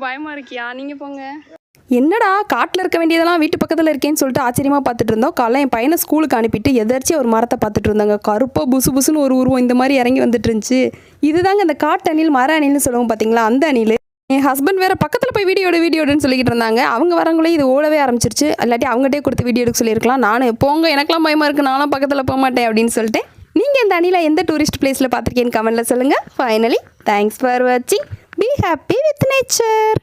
பயமா இருக்கியா? நீங்க போங்க. என்னடா காட்டில் இருக்க வேண்டியதெல்லாம் வீட்டு பக்கத்தில் இருக்கேன்னு சொல்லிட்டு ஆச்சரியமாக பார்த்துட்டு இருந்தோம். காலைல என் பையனை ஸ்கூலுக்கு அனுப்பிட்டு எதாச்சும் ஒரு மரத்தை பார்த்துட்டு இருந்தாங்க. கருப்பாக புசு புசுன்னு ஒரு உருவம் இந்த மாதிரி இறங்கி வந்துட்டு இருந்துச்சு. இதுதாங்க இந்த காட்டு அணில், மர அணில்னு சொல்லுவோம் பார்த்தீங்களா, அந்த அணில். என் ஹஸ்பண்ட் வேறு பக்கத்தில் போய் வீடியோடுன்னு சொல்லிக்கிட்டு இருந்தாங்க. அவங்க வரவங்களே இது ஓடவே ஆரம்பிச்சிருச்சு. இல்லாட்டி அவங்ககிட்டே கொடுத்து வீடியோ எடுக்க சொல்லியிருக்கலாம். நான் போங்க எனக்கெல்லாம் பயமாக இருக்குது, நானும் பக்கத்தில் போக மாட்டேன் அப்படின்னு சொல்லிட்டேன். நீங்கள் இந்த அணிலை எந்த டூரிஸ்ட் பிளேஸில் பார்த்துருக்கேன்னு கமெண்ட்டில் சொல்லுங்கள். ஃபைனலி தேங்க்ஸ் ஃபார் வாட்சிங். Be happy with nature.